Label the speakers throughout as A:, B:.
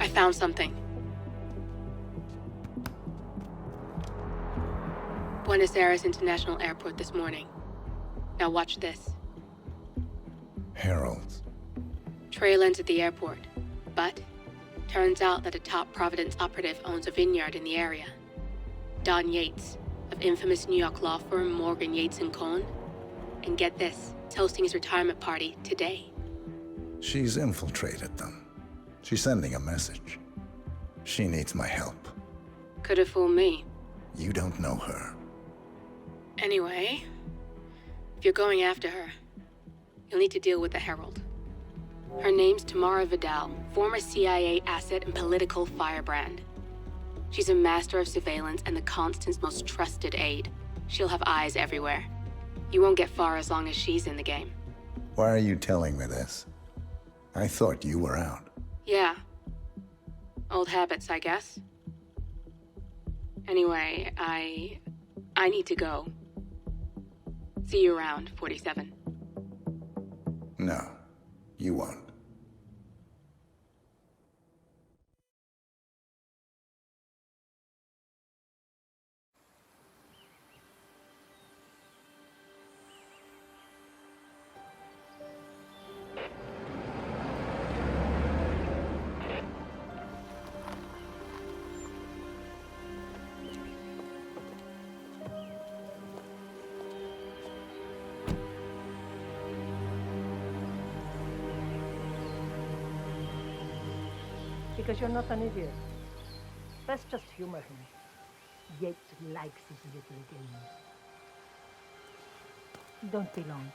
A: found something. Buenos Aires International Airport this morning. Now watch this.
B: Heralds.
A: Trail ends at the airport, but turns out that a top Providence operative owns a vineyard in the area. Don Yates, of infamous New York law firm Morgan, Yates & Cohn. And get this, is hosting his retirement party today.
B: She's infiltrated them. She's sending a message. She needs my help.
A: Could have fooled me.
B: You don't know her.
A: Anyway, if you're going after her, you'll need to deal with the Herald. Her name's Tamara Vidal, former CIA asset and political firebrand. She's a master of surveillance and the Constant's most trusted aide. She'll have eyes everywhere. You won't get far as long as she's in the game.
B: Why are you telling me this? I thought you were out.
A: Yeah. Old habits, I guess. Anyway, I need to go. See you around, 47.
B: No, you won't.
C: Because you're not an idiot. Let's just humor him. Yates likes his little games. Don't be long.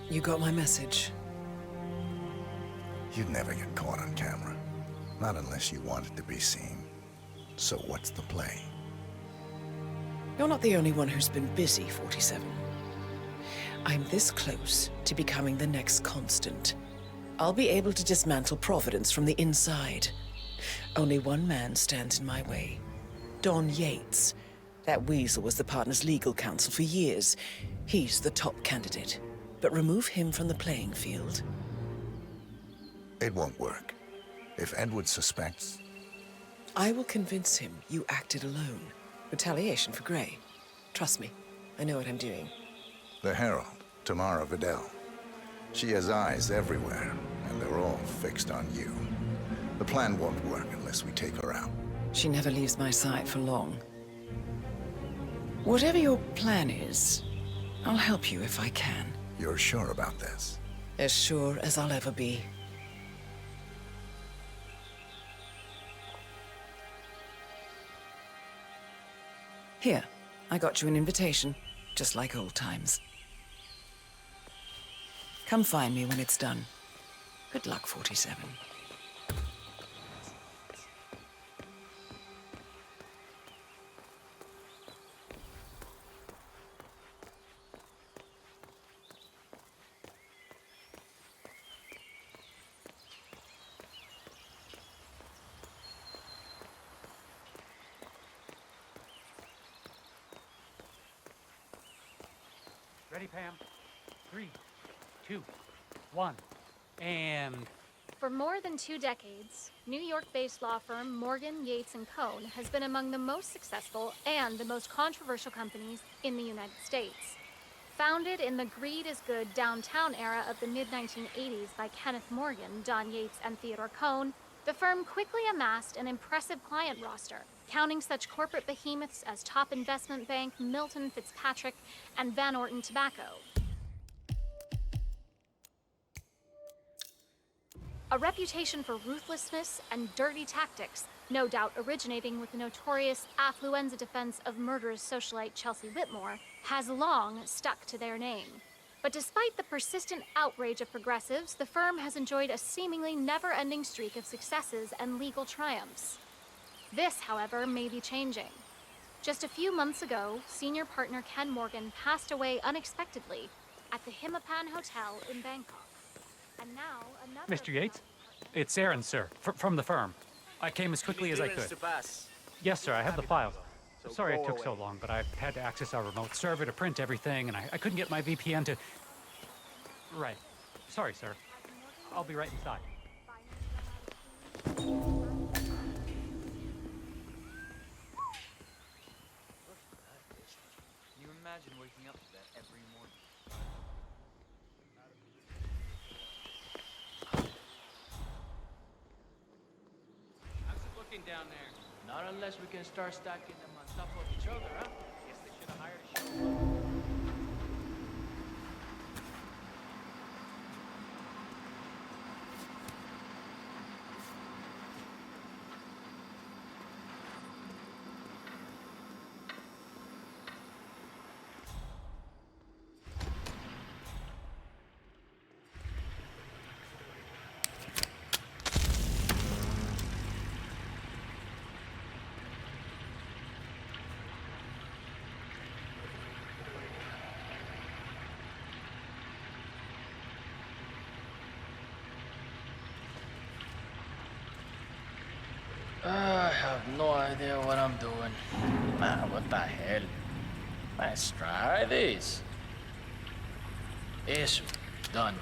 D: You got my message.
B: You'd never get caught on camera. Not unless you wanted to be seen. So what's the play?
D: You're not the only one who's been busy, 47. I'm this close to becoming the next Constant. I'll be able to dismantle Providence from the inside. Only one man stands in my way. Don Yates. That weasel was the partner's legal counsel for years. He's the top candidate. But remove him from the playing field.
B: It won't work. If Edward suspects...
D: I will convince him you acted alone. Retaliation for Grey. Trust me, I know what I'm doing.
B: The Herald, Tamara Vidal. She has eyes everywhere, and they're all fixed on you. The plan won't work unless we take her out.
D: She never leaves my side for long. Whatever your plan is, I'll help you if I can.
B: You're sure about this?
D: As sure as I'll ever be. Here, I got you an invitation, just like old times. Come find me when it's done. Good luck, 47.
E: Ready, Pam? 3, 2, 1, and...
F: For more than 2 decades, New York-based law firm Morgan, Yates & Cohn has been among the most successful and the most controversial companies in the United States. Founded in the greed is good downtown era of the mid-1980s by Kenneth Morgan, Don Yates, and Theodore Cohn, the firm quickly amassed an impressive client roster, counting such corporate behemoths as top investment bank Milton Fitzpatrick and Van Orton Tobacco. A reputation for ruthlessness and dirty tactics, no doubt originating with the notorious affluenza defense of murderous socialite Chelsea Whitmore, has long stuck to their name. But despite the persistent outrage of progressives, the firm has enjoyed a seemingly never-ending streak of successes and legal triumphs. This, however, may be changing. Just a few months ago, senior partner Ken Morgan passed away unexpectedly at the Hitman Hotel in Bangkok. And now, another...
E: Mr. Yates? It's Aaron, sir, from the firm. I came as quickly as I could. Yes, sir, I have the files. Sorry it took so long, but I had to access our remote server to print everything, and I couldn't get my VPN to... Right. Sorry, sir. I'll be right inside.
G: Can you imagine waking up to that every morning?
E: How's it looking down there?
G: Not unless we can start stacking them on top of each other, huh?
E: Guess they should have hired a show.
G: I have no idea what I'm doing. Man, what the hell? Let's try this. Issue. Done.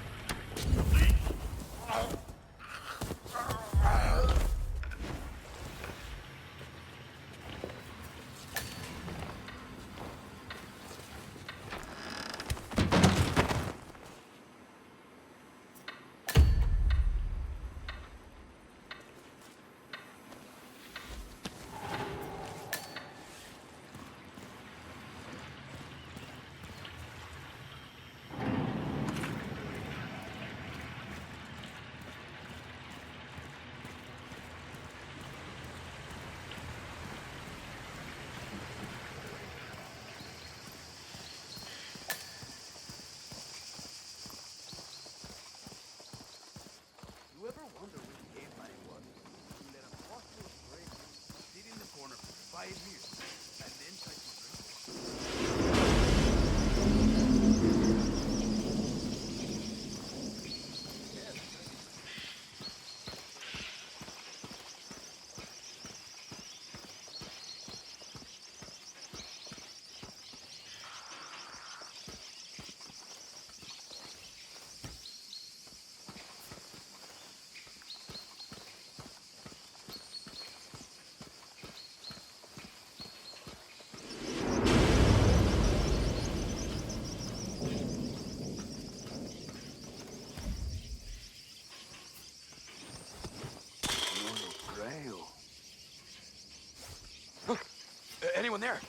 H: You ever wonder where the game money was? You let him walk through a break, sit in the corner for 5 years, and then try to drink. Grail. Anyone there?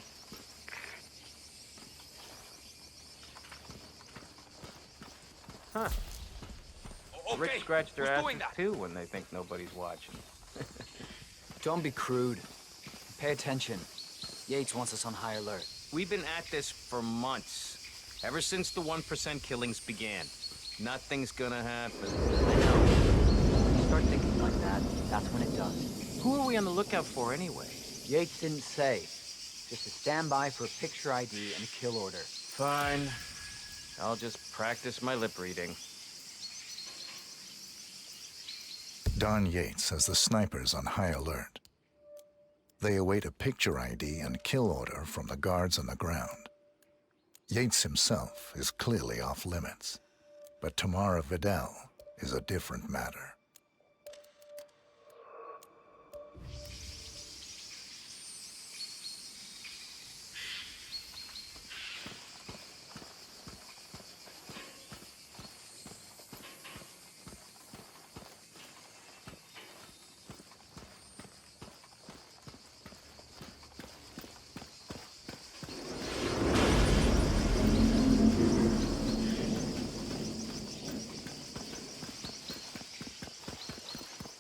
I: Huh.
H: Okay,
I: Rich scratch their
H: who's
I: asses
H: doing that?
I: too when they think nobody's watching.
J: Don't be crude. Pay attention. Yates wants us on high alert.
I: We've been at this for months. Ever since the 1% killings began. Nothing's gonna happen.
J: I know. When you start thinking like that, that's when it does.
I: Who are we on the lookout for anyway?
J: Yates didn't say. Just a standby for a picture ID and a kill order.
I: Fine. I'll just practice my lip reading.
B: Don Yates has the snipers on high alert. They await a picture ID and kill order from the guards on the ground. Yates himself is clearly off limits, but Tamara Vidal is a different matter.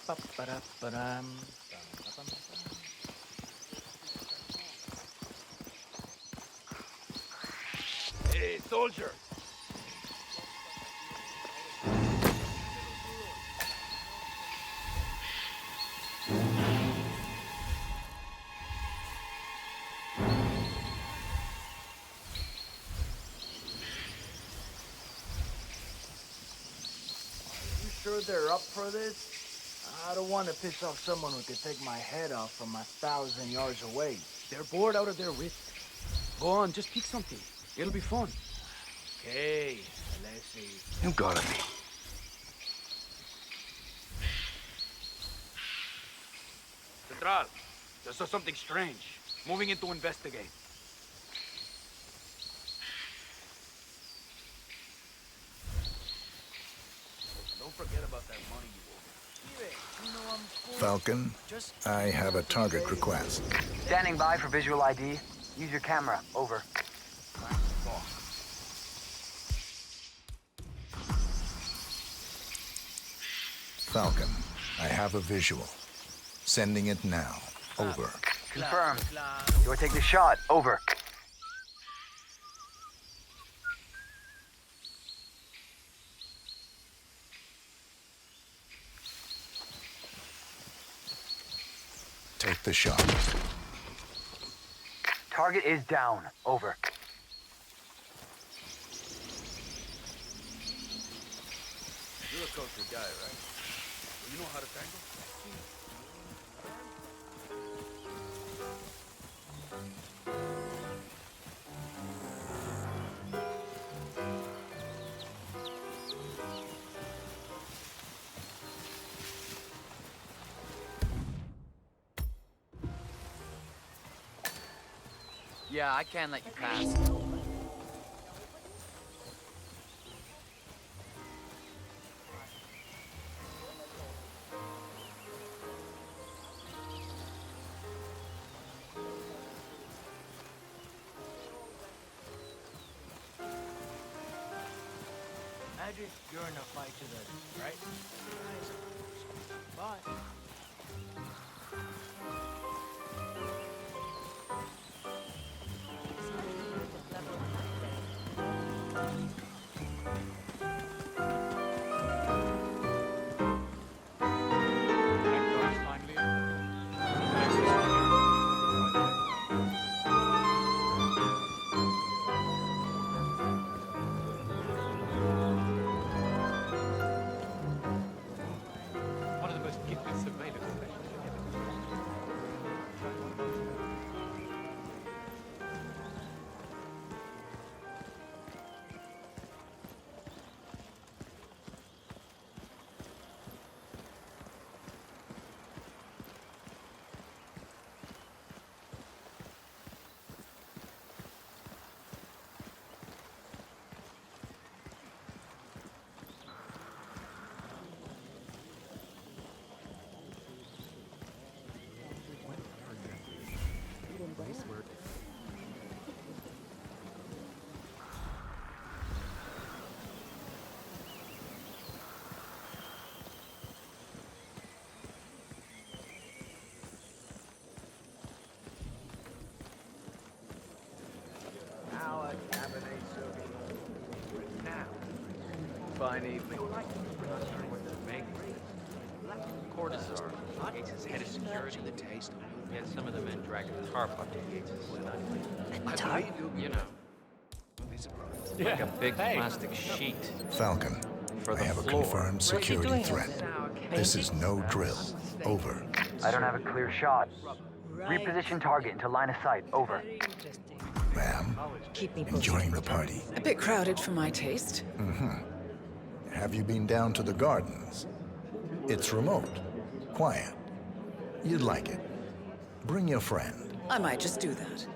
G: Ba-ba-da-ba-dam.
H: Hey, soldier!
G: You sure they're up for this?
H: I don't want to piss off someone who could take my head off from 1,000 yards away. They're bored out of their wits. Go on, just pick something. It'll be fun. Okay, let's see.
K: You gotta be.
H: Central, just saw something strange. Moving in to investigate. Don't forget about that money you owe. You know I'm
B: Falcon, I have a target request.
J: Standing by for visual ID. Use your camera. Over.
B: Falcon, I have a visual. Sending it now. Over.
J: Confirmed. You'll take the shot. Over.
B: Take the shot.
J: Target is down. Over.
H: You're a culture guy, right? Well, you know how to tangle?
J: Yeah, I can't let you pass.
H: Imagine you're in a fight to the right? Bye.
E: One of the most gifted surveillance stations.
H: Fine evening.
I: Cortazar, Gates' head of security. We had some of the men drag a tarp up to Gates' side. You know. Like a big plastic sheet.
B: Falcon,
I: For
B: I
I: the
B: have a
I: floor.
B: confirmed security threat. This is no drill. Over.
J: I don't have a clear shot. Reposition target into line of sight. Over.
B: Ma'am,
D: Keep me
B: enjoying the party.
D: A bit crowded for my taste.
B: Have you been down to the gardens? It's remote, quiet. You'd like it. Bring your friend.
D: I might just do that.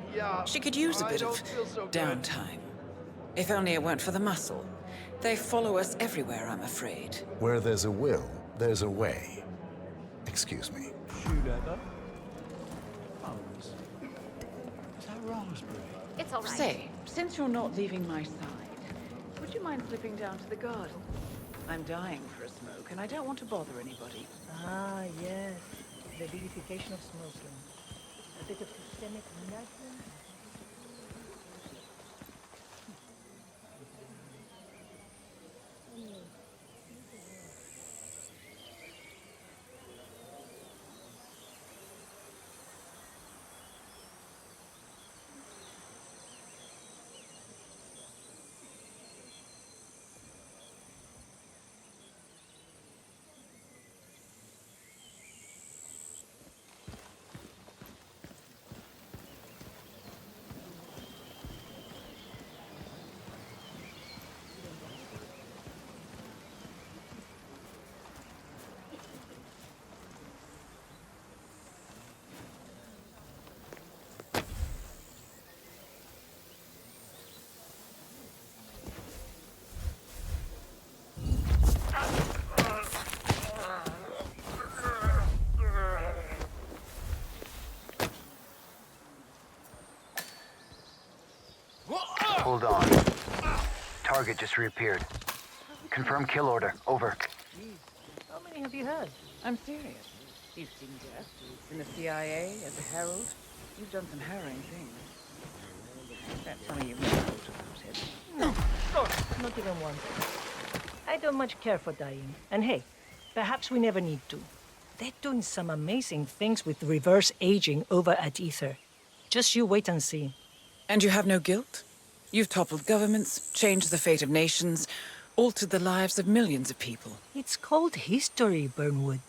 D: She could use a bit of downtime. If only it weren't for the muscle. They follow us everywhere, I'm afraid.
B: Where there's a will, there's a way. Excuse me.
F: It's all right.
D: Say, since you're not leaving my side, would you mind slipping down to the garden? I'm dying for a smoke, and I don't want to bother anybody.
C: Ah, yes. The vilification of smoking. A bit of systemic nudging.
K: Hold on. Target just reappeared. Confirm kill order. Over.
C: How many have you had?
D: I'm serious. You've seen death. In the CIA, as a herald. You've done some harrowing things. That's something you've never thought about it.
C: No, not even once. I don't much care for dying. And hey, perhaps we never need to. They're doing some amazing things with reverse aging over at Ether. Just you wait and see.
D: And you have no guilt? You've toppled governments, changed the fate of nations, altered the lives of millions of people.
C: It's called history, Burnwood.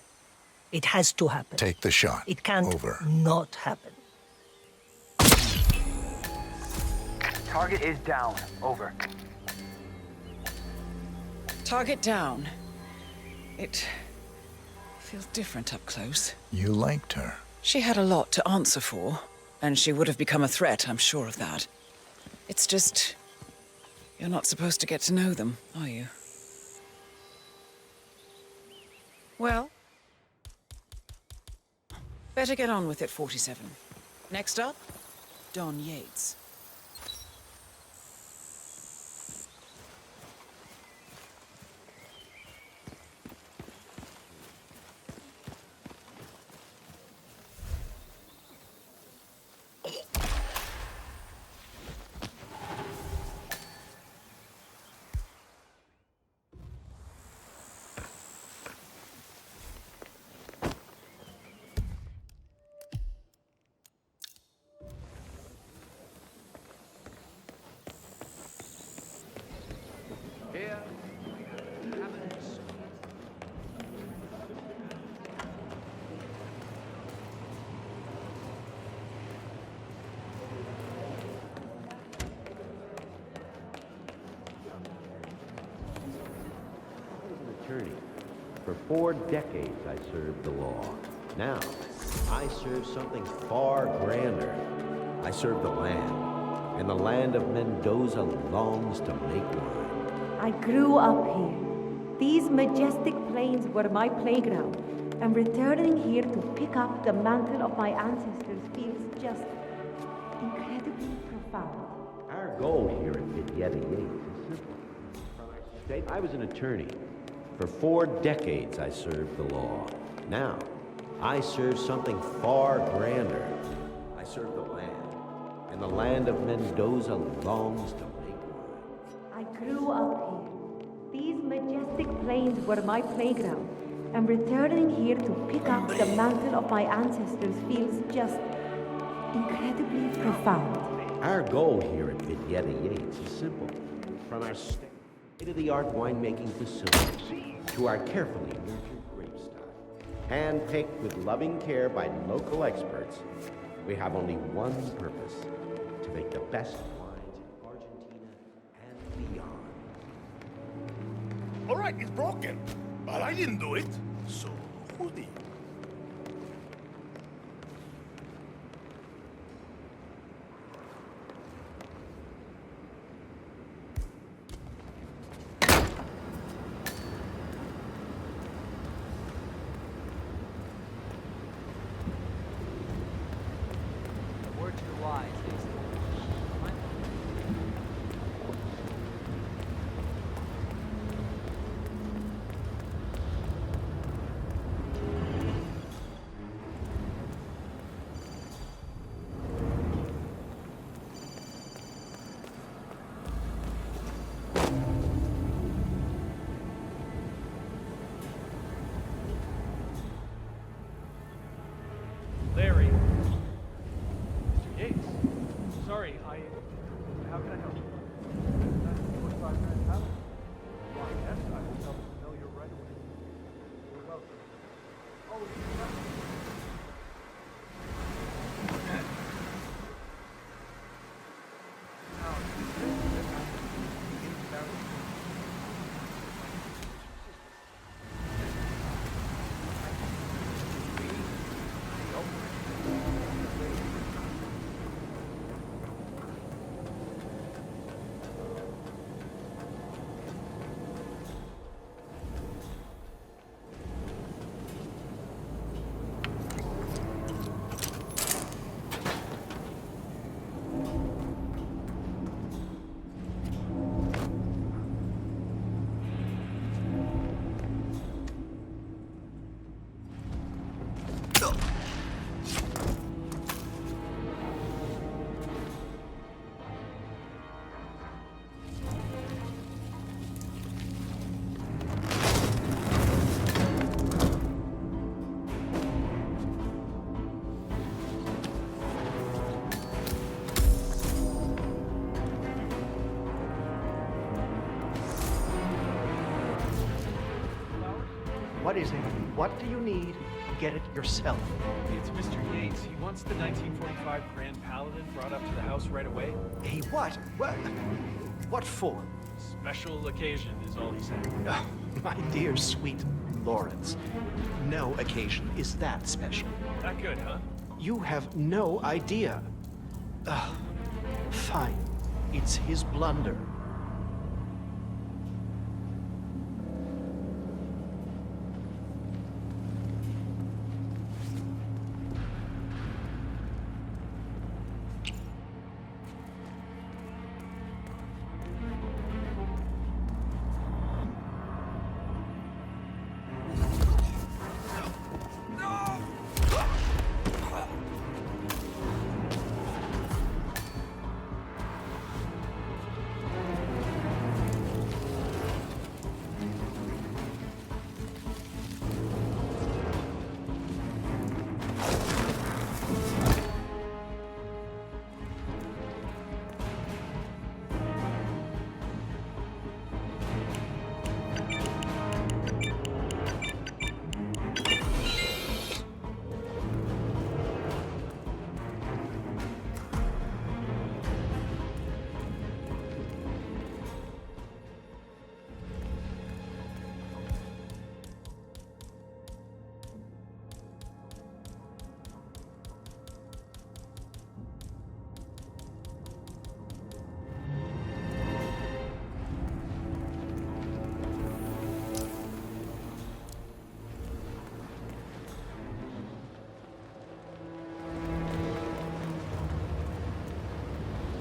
C: It has to happen.
B: Take the shot.
C: It can't
B: Over.
C: not happen.
K: Target is down. Over.
D: Target down. It feels different up close.
B: You liked her.
D: She had a lot to answer for, and she would have become a threat, I'm sure of that. It's just... you're not supposed to get to know them, are you? Well... better get on with it, 47. Next up, Don Yates.
L: Attorney. For 4 decades, I served the law. Now, I serve something far grander. I serve the land, and the land of Mendoza longs to make wine.
M: I grew up here. These majestic plains were my playground, and returning here to pick up the mantle of my ancestors feels just incredibly profound.
L: Our goal here at Pewdiepie is simple. From our state, I was an attorney. For 4 decades, I served the law. Now, I serve something far grander. I serve the land, and the land of Mendoza longs to make wine.
M: I grew up here. These majestic plains were my playground, and returning here to pick up the mantle of my ancestors feels just incredibly profound.
L: Our goal here at Pewdiepie is simple. From our state-of-the-art winemaking facilities to our carefully nurtured grape stock, hand-picked with loving care by local experts, we have only one purpose: to make the best wines in Argentina and beyond.
N: All right, it's broken, but I didn't do it. So who did?
O: is it? What do you need? Get it yourself.
P: It's Mr. Yates. He wants the 1945 Grand Paladin brought up to the house right away.
O: Hey, what? What for?
P: Special occasion is all he said.
O: Oh, my dear, sweet Lawrence. No occasion is that special.
P: That good, huh?
O: You have no idea. Fine. It's his blunder.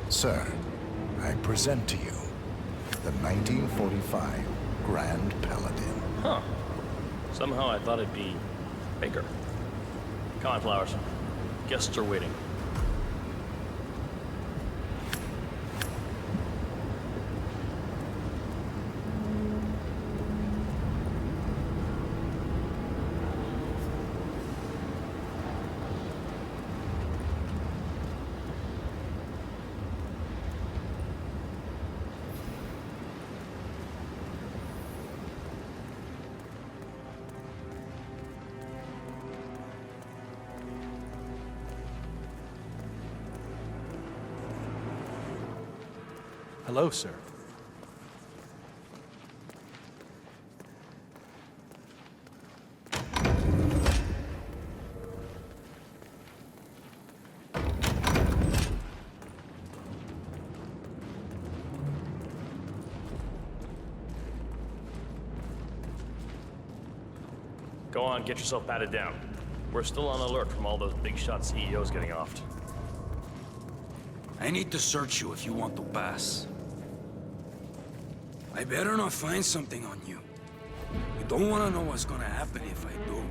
B: Sir, I present to you the 1945 Grand Paladin.
Q: Huh. Somehow I thought it'd be bigger. Come on, Flowers. Guests are waiting.
P: Hello, sir.
Q: Go on, get yourself patted down. We're still on alert from all those big shot CEOs getting offed.
R: I need to search you if you want to pass. I better not find something on you. You don't want to know what's gonna happen if I do.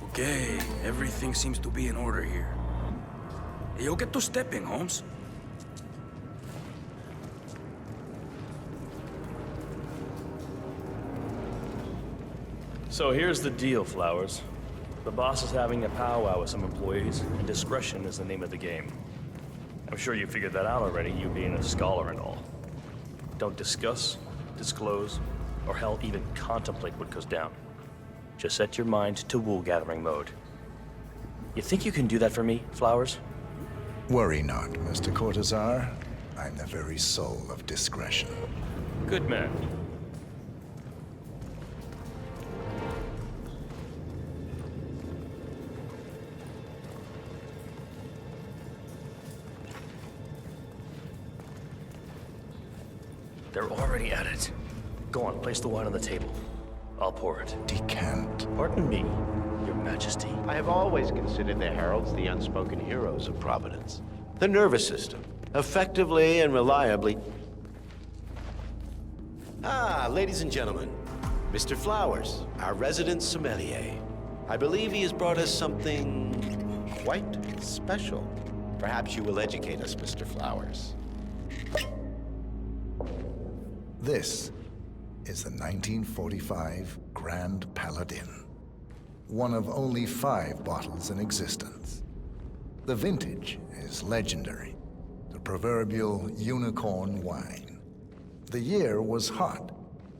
R: Okay, everything seems to be in order here. You'll get to stepping, Holmes.
Q: So here's the deal, Flowers. The boss is having a powwow with some employees, and discretion is the name of the game. I'm sure you figured that out already, you being a scholar and all. Don't discuss, disclose, or hell, even contemplate what goes down. Just set your mind to wool-gathering mode. You think you can do that for me, Flowers?
B: Worry not, Mr. Cortazar. I'm the very soul of discretion.
Q: Good man. They're already at it. Go on, place the wine on the table. I'll pour it.
B: Decant.
Q: Pardon me, Your Majesty.
L: I have always considered the heralds the unspoken heroes of Providence. The nervous system, effectively and reliably... Ah, ladies and gentlemen, Mr. Flowers, our resident sommelier. I believe he has brought us something quite special. Perhaps you will educate us, Mr. Flowers.
B: This is the 1945 Grand Paladin, one of only 5 bottles in existence. The vintage is legendary, the proverbial unicorn wine. The year was hot,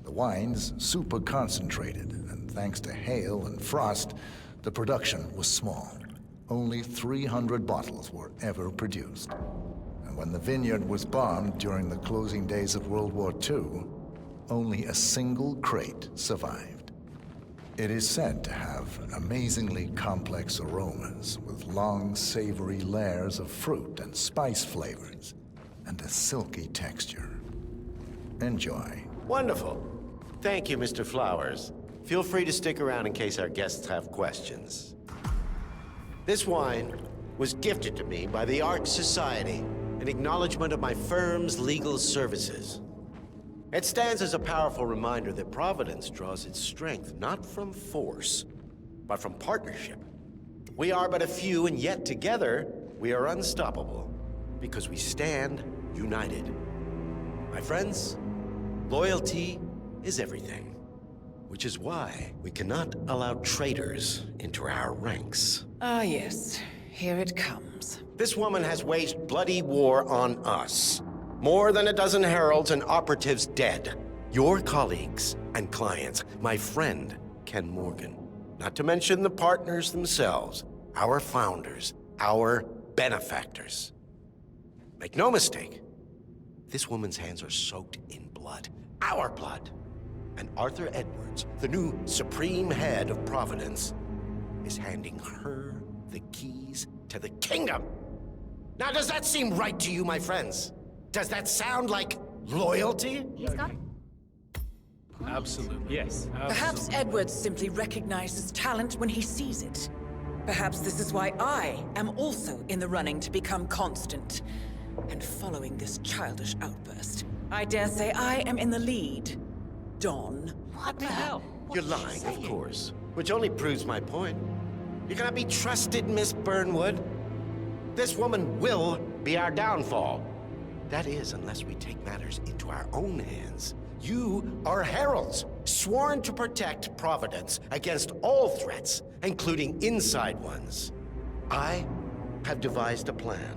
B: The wine's super concentrated, and thanks to hail and frost, the production was small. Only 300 bottles were ever produced. And when the vineyard was bombed during the closing days of World War II, only a single crate survived. It is said to have amazingly complex aromas with long, savory layers of fruit and spice flavors, and a silky texture. Enjoy.
S: Wonderful. Thank you, Mr. Flowers. Feel free to stick around in case our guests have questions. This wine was gifted to me by the Art Society in acknowledgement of my firm's legal services. It stands as a powerful reminder that Providence draws its strength not from force, but from partnership. We are but a few, and yet together we are unstoppable because we stand united. My friends, loyalty is everything, which is why we cannot allow traitors into our ranks.
D: Ah, yes. Here it comes.
S: This woman has waged bloody war on us. More than a dozen heralds and operatives dead. Your colleagues and clients, my friend, Ken Morgan. Not to mention the partners themselves, our founders, our benefactors. Make no mistake, this woman's hands are soaked in blood. Our blood. And Arthur Edwards, the new supreme head of Providence, is handing her the keys to the kingdom. Now, does that seem right to you, my friends? Does that sound like loyalty?
F: He's got it.
P: Absolutely. Yes.
D: Perhaps Edwards simply recognizes talent when he sees it. Perhaps this is why I am also in the running to become constant. And following this childish outburst, I dare say I am in the lead. Don.
S: What the hell? You're lying, of course. Which only proves my point. You cannot be trusted, Miss Burnwood. This woman will be our downfall. That is, unless we take matters into our own hands. You are heralds, sworn to protect Providence against all threats, including inside ones. I have devised a plan.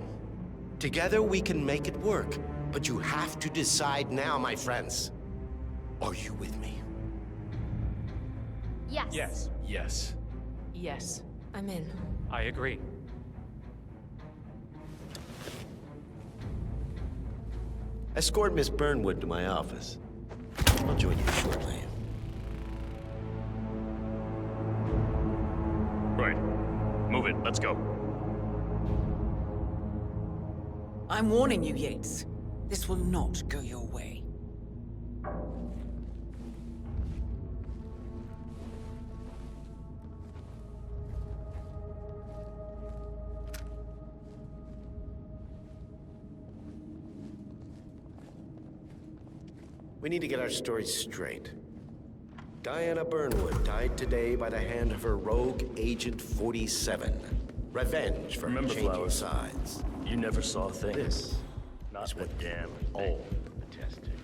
S: Together we can make it work, but you have to decide now, my friends. Are you with me?
F: Yes.
E: Yes.
P: Yes.
A: Yes. I'm in.
E: I agree.
S: Escort Miss Burnwood to my office. I'll join you shortly.
Q: Right. Move it. Let's go.
D: I'm warning you, Yates. This will not go your way.
S: We need to get our story straight. Diana Burnwood died today by the hand of her rogue Agent 47. Revenge for
Q: Remember,
S: changing
Q: Flowers,
S: sides.
Q: You never saw a thing.
S: This
Q: Not
S: is
Q: the
S: what
Q: damn
S: all
Q: thing.
S: attested.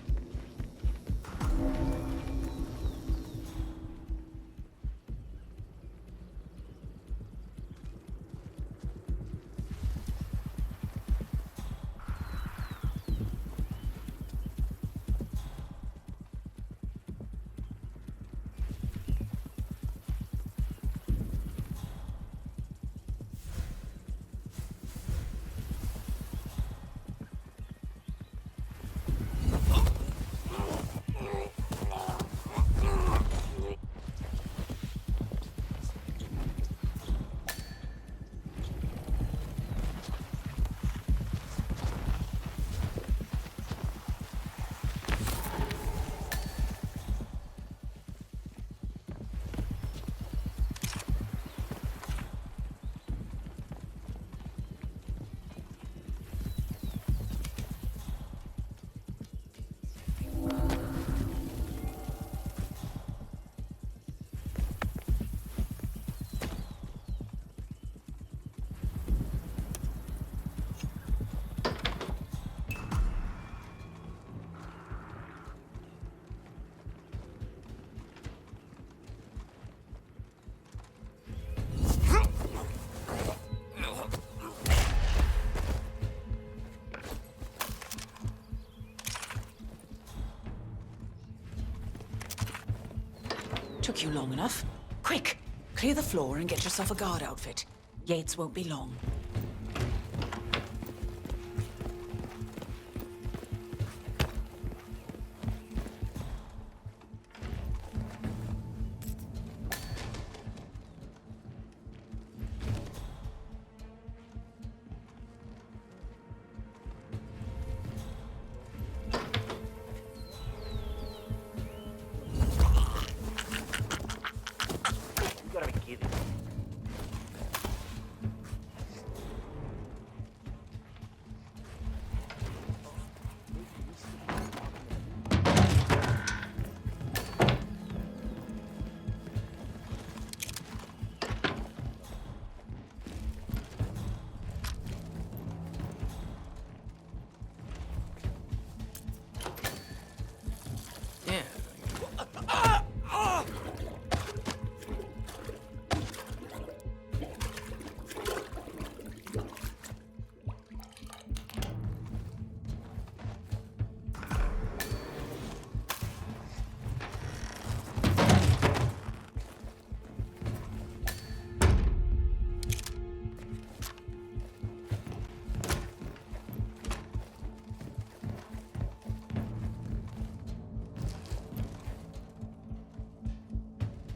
D: Took you long enough. Quick! Clear the floor and get yourself a guard outfit. Yates won't be long.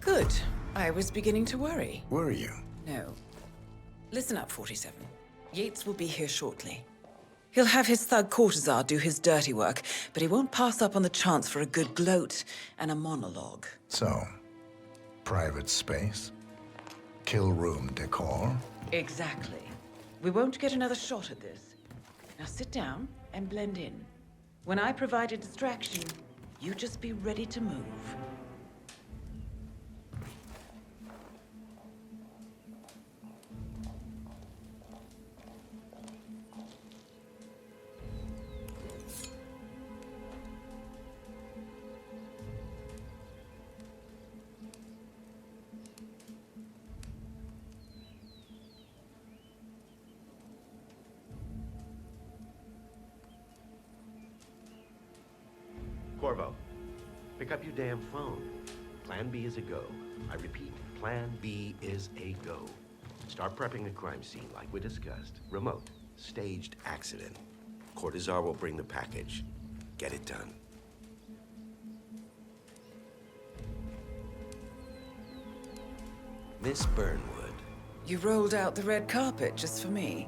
D: Good. I was beginning to worry.
B: Were you?
D: No. Listen up, 47. Yates will be here shortly. He'll have his thug courtesan do his dirty work, but he won't pass up on the chance for a good gloat and a monologue.
B: So, private space? Kill room decor?
D: Exactly. We won't get another shot at this. Now sit down and blend in. When I provide a distraction, you just be ready to move.
L: Corvo, pick up your damn phone. Plan B is a go. I repeat, Plan B is a go. Start prepping the crime scene like we discussed. Remote, staged accident. Cortazar will bring the package. Get it done. Miss Burnwood.
D: You rolled out the red carpet just for me.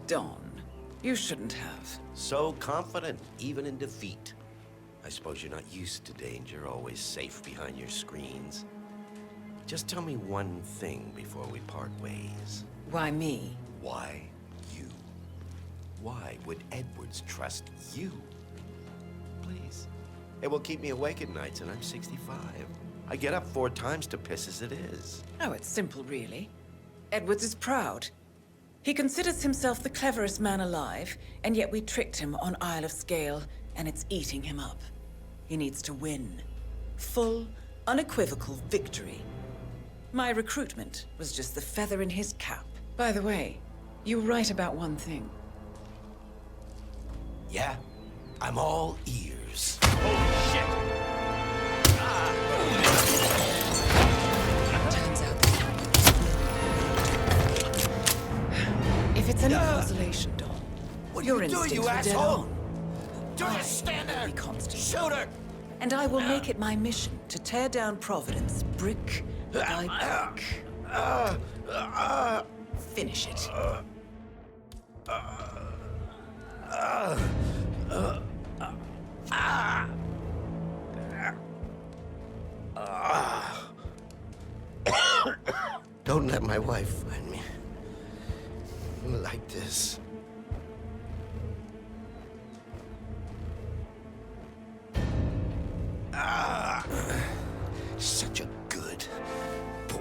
D: Don, you shouldn't have.
L: So confident, even in defeat. I suppose you're not used to danger, always safe behind your screens. Just tell me one thing before we part ways.
D: Why me?
L: Why you? Why would Edwards trust you? Please. It will keep me awake at nights, and I'm 65. I get up 4 times to piss as it is.
D: Oh, it's simple, really. Edwards is proud. He considers himself the cleverest man alive, and yet we tricked him on Isle of Scale, and it's eating him up. He needs to win. Full, unequivocal victory. My recruitment was just the feather in his cap. By the way, you were right about one thing.
L: Yeah? I'm all ears.
D: Oh, shit! Turns out this... If it's any consolation, Don,
L: what
D: your
L: are you doing,
D: instincts
L: you
D: were dead
L: asshole?
D: on.
L: Don't stand there! Shoot her!
D: And I will make it my mission to tear down Providence brick by brick. Finish it.
S: Don't let my wife find me like this. Such a good boy.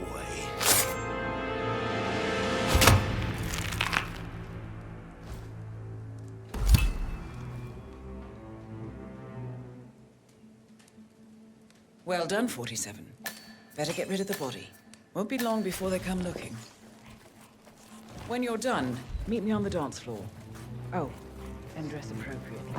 D: Well done, 47. Better get rid of the body. Won't be long before they come looking. When you're done, meet me on the dance floor. Oh, and dress appropriately.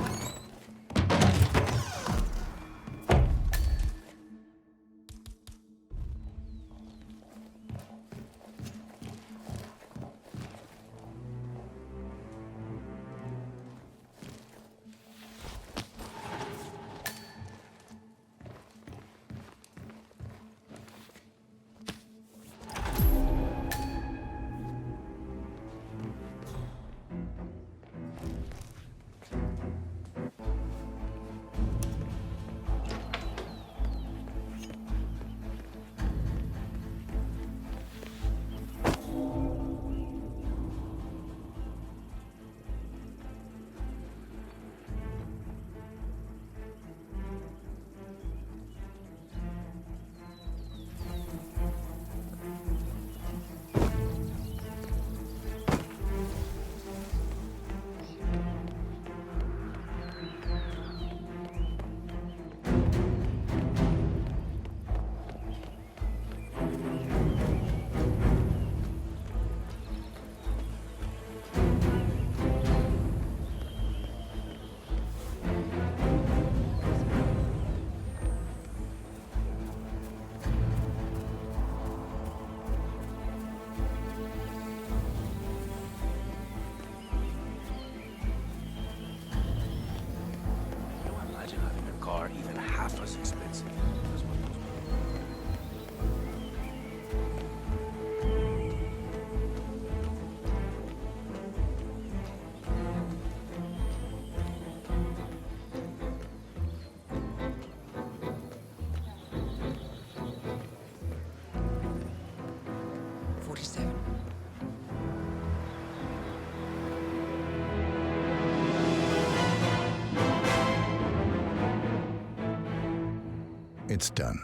B: It's done.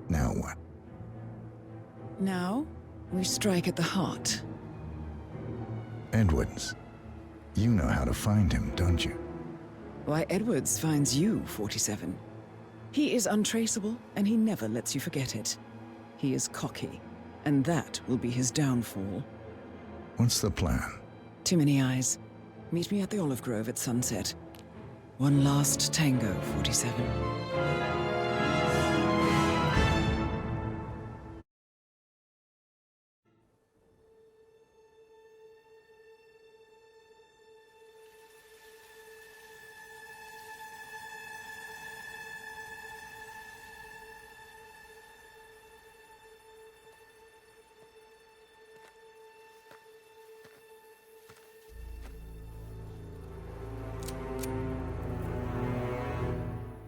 B: Now what?
D: Now, we strike at the heart.
B: Edwards. You know how to find him, don't you?
D: Why, Edwards finds you, 47. He is untraceable, and he never lets you forget it. He is cocky, and that will be his downfall.
B: What's the plan?
D: Too many eyes. Meet me at the olive grove at sunset. One last tango, 47.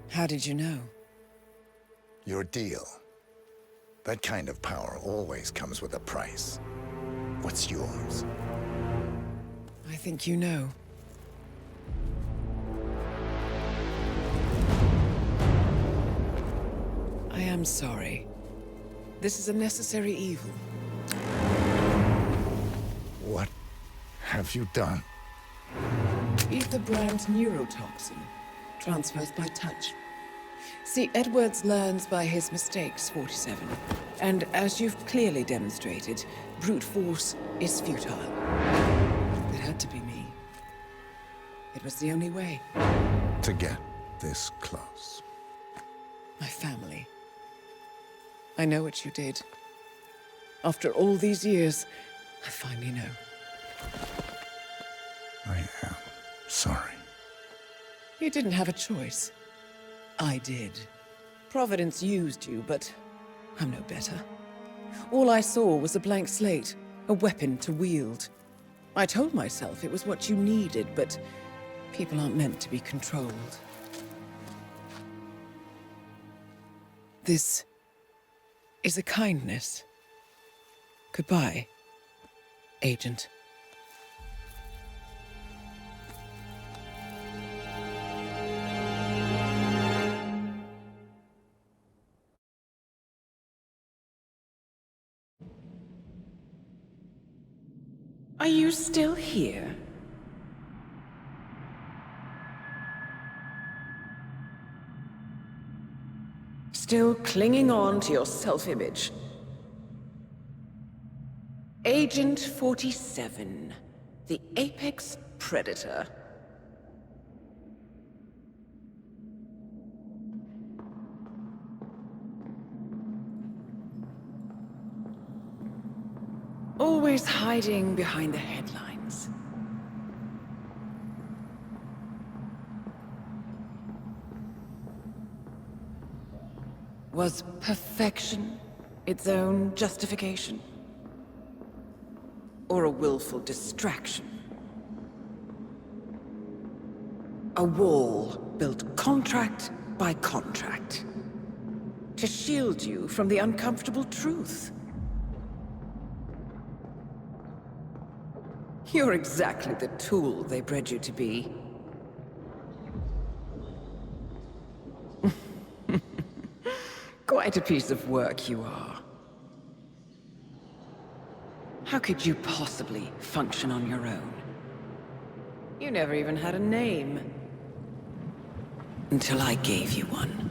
D: How did you know?
B: Your deal. That kind of power always comes with a price. What's yours?
D: I think you know. I am sorry. This is a necessary evil.
B: What have you done?
D: Ether brand neurotoxin transfers by touch. See, Edwards learns by his mistakes, 47. And as you've clearly demonstrated, brute force is futile. It had to be me. It was the only way.
B: To get this close.
D: My family. I know what you did. After all these years, I finally know.
B: I am sorry.
D: You didn't have a choice. I did. Providence used you, but I'm no better. All I saw was a blank slate, a weapon to wield. I told myself it was what you needed, but people aren't meant to be controlled. This is a kindness. Goodbye, Agent. Are you still here? Still clinging on to your self-image? Agent 47, the apex predator. Always hiding behind the headlines. Was perfection its own justification? Or a willful distraction? A wall built contract by contract to shield you from the uncomfortable truth. You're exactly the tool they bred you to be. Quite a piece of work you are. How could you possibly function on your own? You never even had a name. Until I gave you one.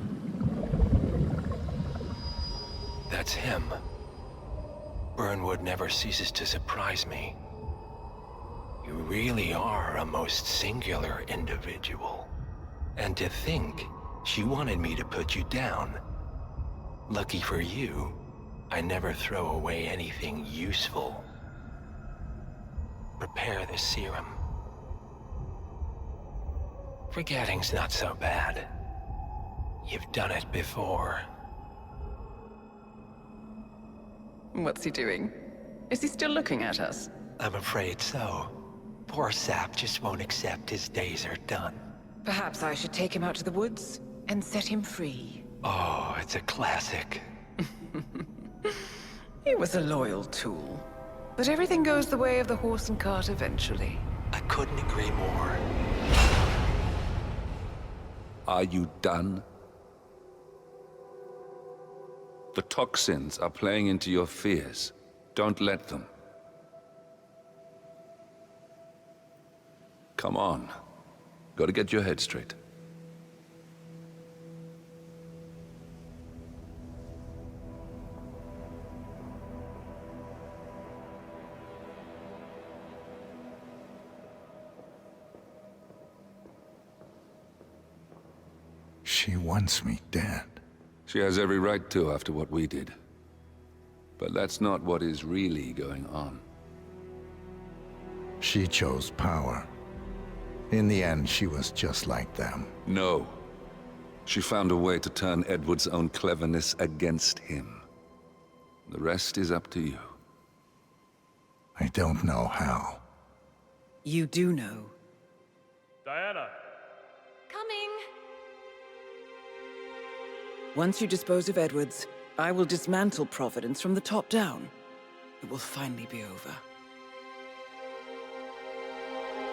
T: That's him. Burnwood never ceases to surprise me. You really are a most singular individual. And to think she wanted me to put you down. Lucky for you, I never throw away anything useful. Prepare the serum. Forgetting's not so bad. You've done it before.
D: What's he doing? Is he still looking at us?
T: I'm afraid so. Poor sap just won't accept his days are done.
D: Perhaps I should take him out to the woods and set him free.
T: Oh, it's a classic.
D: He was a loyal tool. But everything goes the way of the horse and cart eventually.
T: I couldn't agree more.
U: Are you done? The toxins are playing into your fears. Don't let them. Come on. Gotta get your head straight.
B: She wants me dead.
U: She has every right to after what we did. But that's not what is really going on.
B: She chose power. In the end, she was just like them.
U: No. She found a way to turn Edward's own cleverness against him. The rest is up to you.
B: I don't know how.
D: You do know.
Q: Diana!
F: Coming!
D: Once you dispose of Edwards, I will dismantle Providence from the top down. It will finally be over.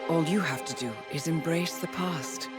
D: All you have to do is embrace the past.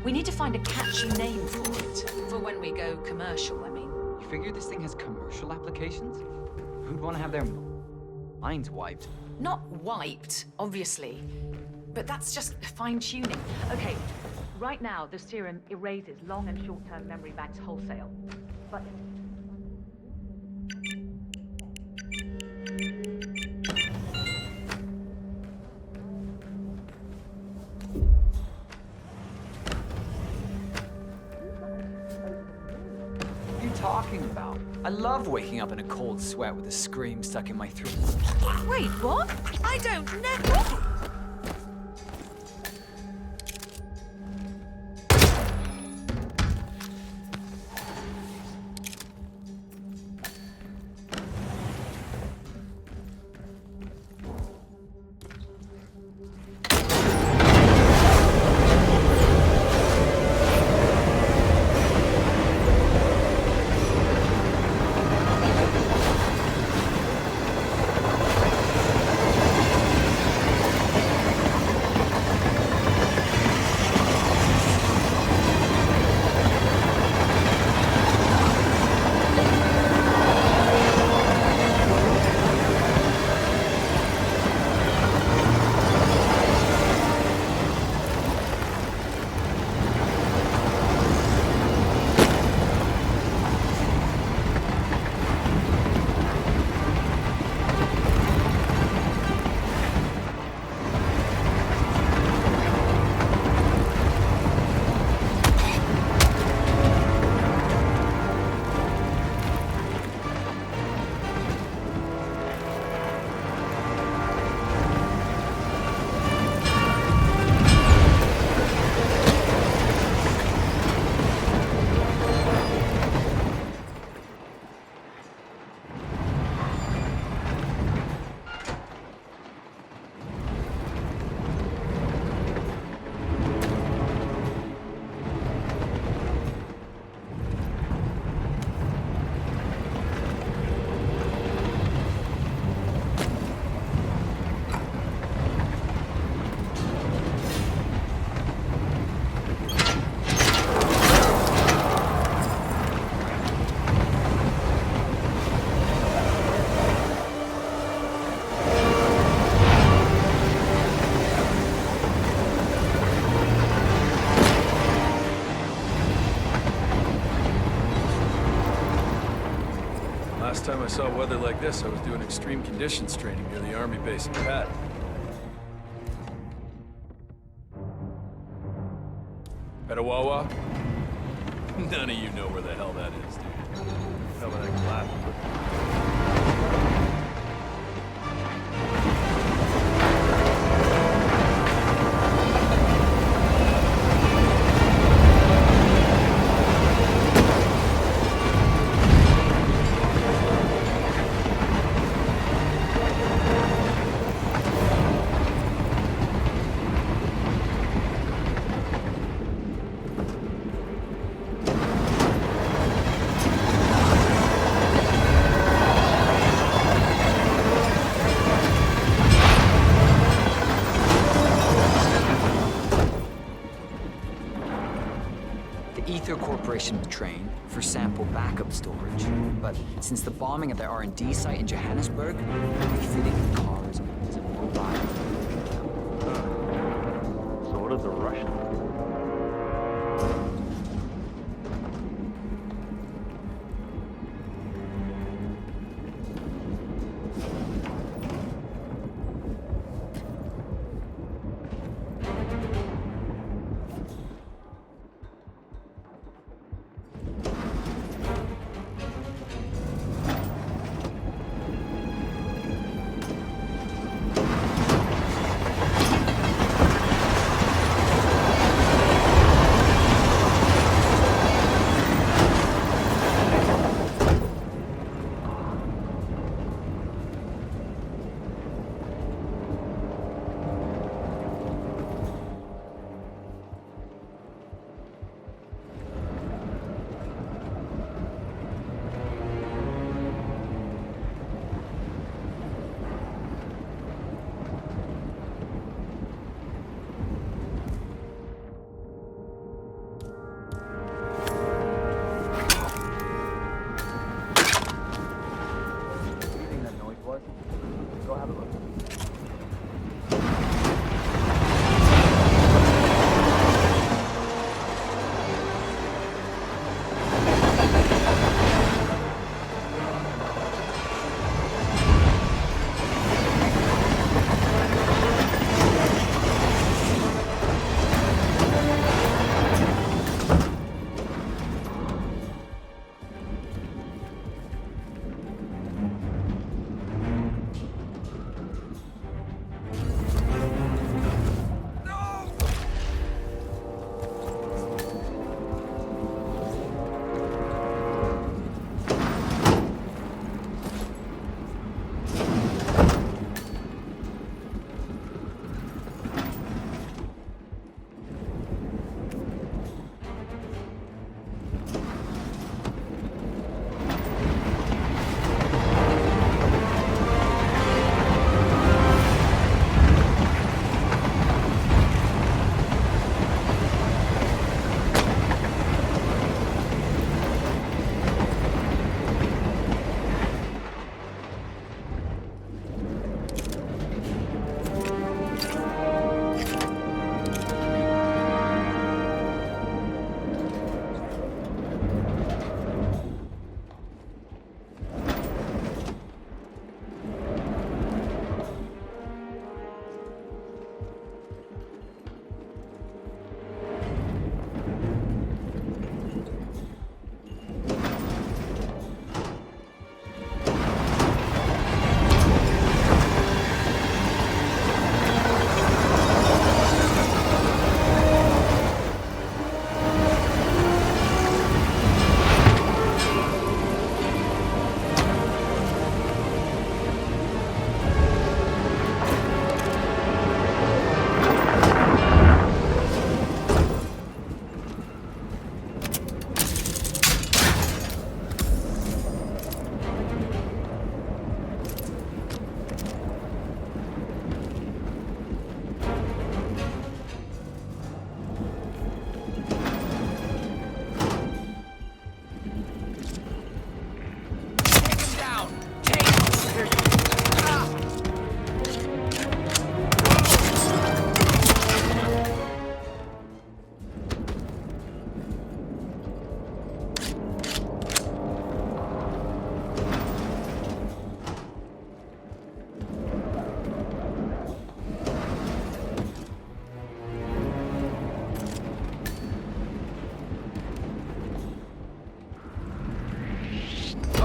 V: We need to find a catchy name for it. For when we go commercial, I mean.
J: You figure this thing has commercial applications? Who'd want to have their minds wiped?
V: Not wiped, obviously. But that's just fine-tuning. Okay, right now the serum erases long and short-term memory banks wholesale. But...
J: Talking about? I love waking up in a cold sweat with a scream stuck in my throat.
V: Wait, what? I don't never...
P: Last time I saw weather like this, I was doing extreme conditions training near the army base in Pat. Petawawa? None of you know where the hell that is, dude. Hell of that glass.
J: Would train for sample backup storage, but since the bombing at the R&D site in Johannesburg, refitting cars as a mobile.
P: So what did the Russians do?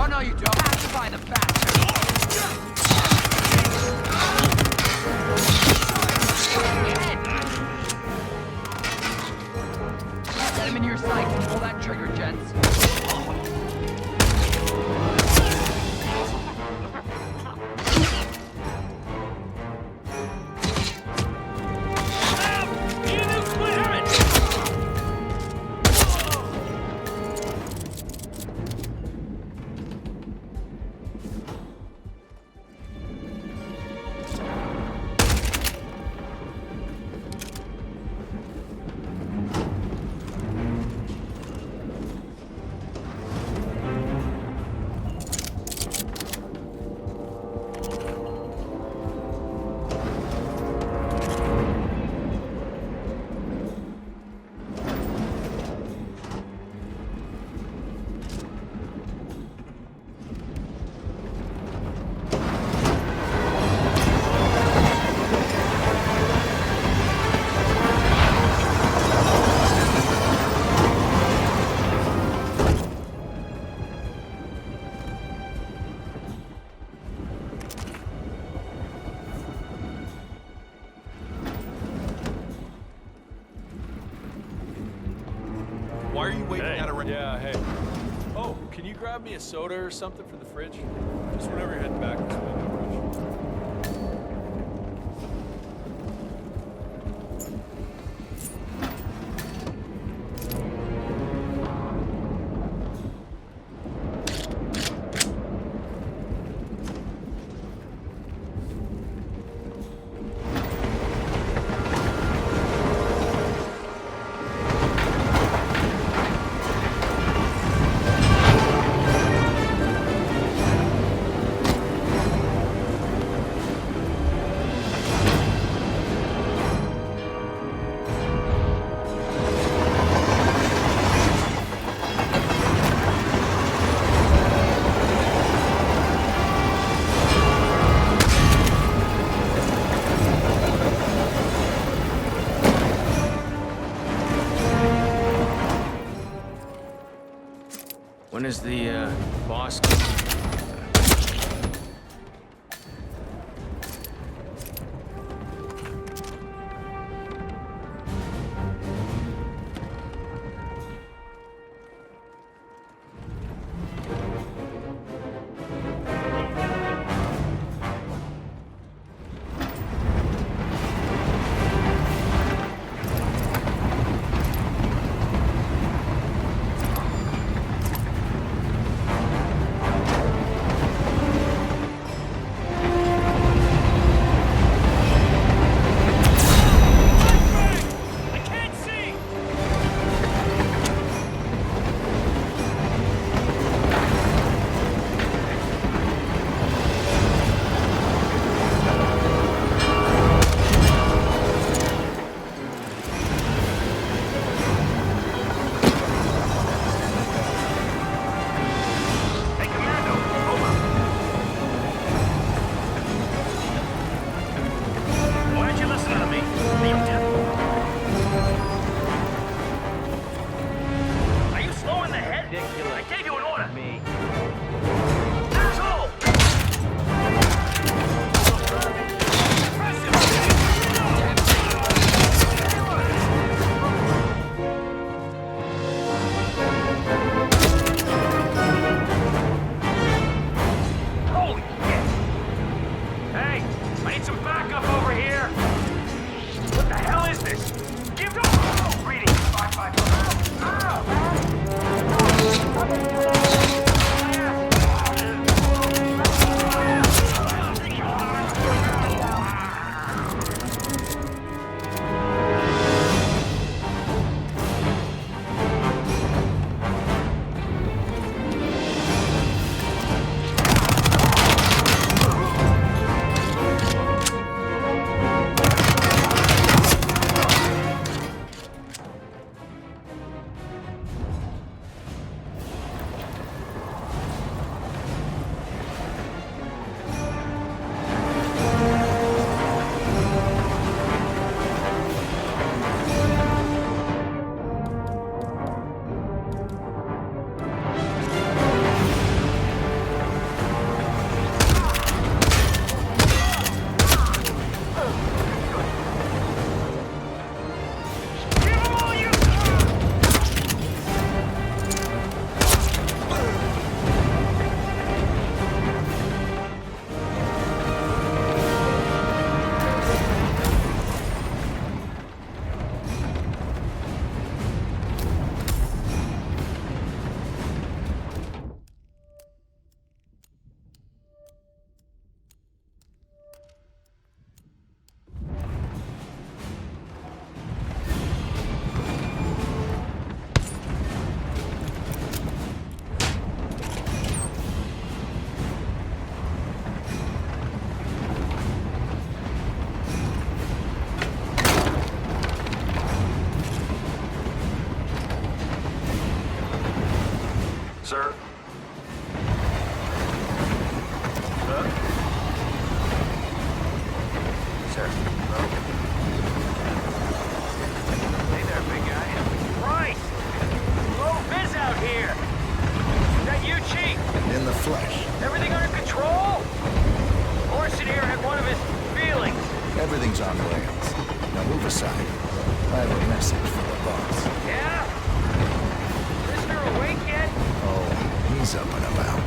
J: no, you don't. Pacify the bastard. Get him in your sights. Pull that trigger, gents.
P: Why are you waiting
Q: Hey.
P: at a...
Q: Yeah, hey. Oh, can you grab me a soda or something for the fridge?
P: Just whenever you're heading back this way, no rush.
I: When is the, boss?
G: Sir?
I: Sir. Hey there, big guy. Christ! Low biz out here! Is that you, Chief?
B: In the flesh.
I: Everything under control? Orson here had one of his feelings.
B: Everything's on rails. Now move aside. I have a message for the boss.
I: Yeah? Prisoner awake yet?
B: Oh, he's up and about.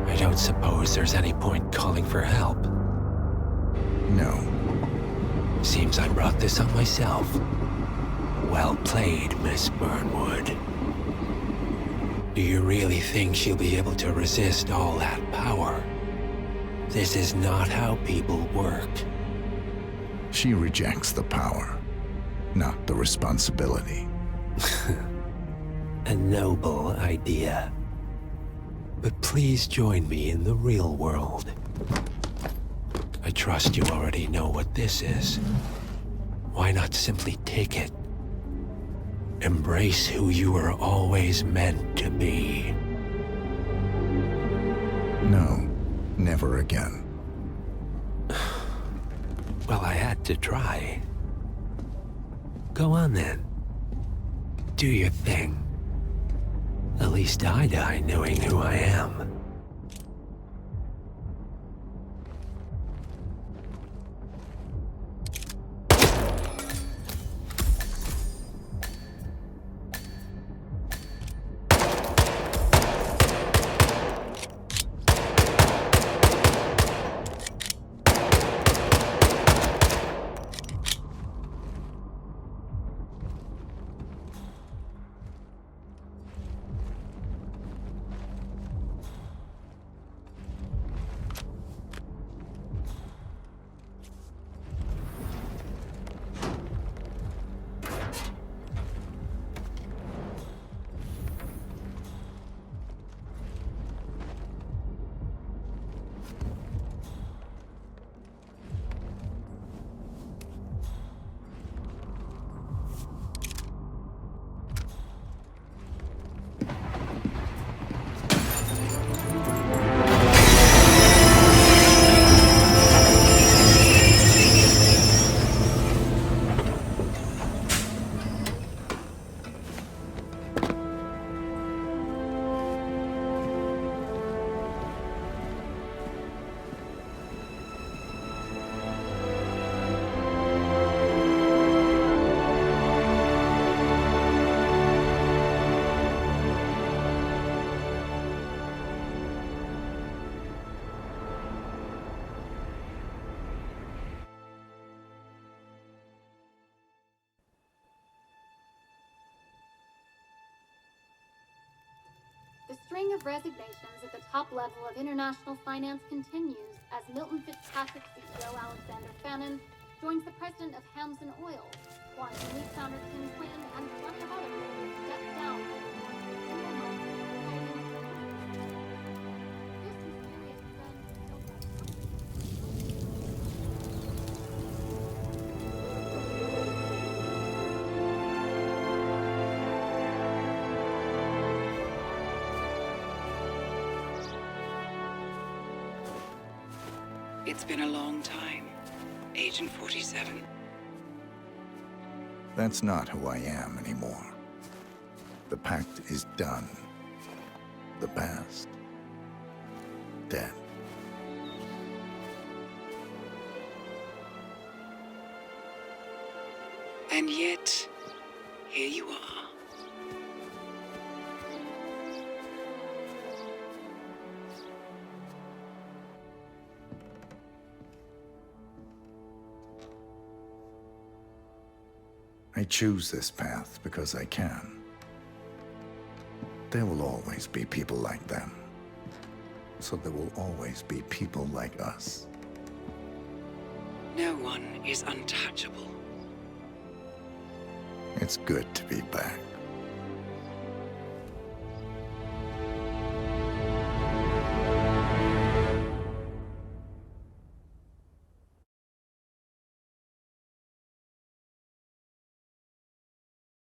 T: I don't suppose there's any point calling for help.
B: No.
T: Seems I brought this on myself. Well played, Miss Burnwood. Do you really think she'll be able to resist all that power? This is not how people work.
B: She rejects the power, not the responsibility.
T: A noble idea. But please join me in the real world. I trust you already know what this is. Why not simply take it? Embrace who you were always meant to be.
B: No, never again.
T: Well, I had to try. Go on then. Do your thing. At least I die knowing who I am.
F: string of resignations at the top level of international finance continues as Milton Fitzpatrick CEO Alexander Fannin joins the president of Hamson Oil, Quantum Leap founder Tim Quinn, and plenty of other people step down.
G: It's been a long time, Agent 47.
B: That's not who I am anymore. The pact is done. The past, dead.
G: And yet, here you are.
B: I choose this path because I can. There will always be people like them. So there will always be people like us.
G: No one is untouchable.
B: It's good to be back.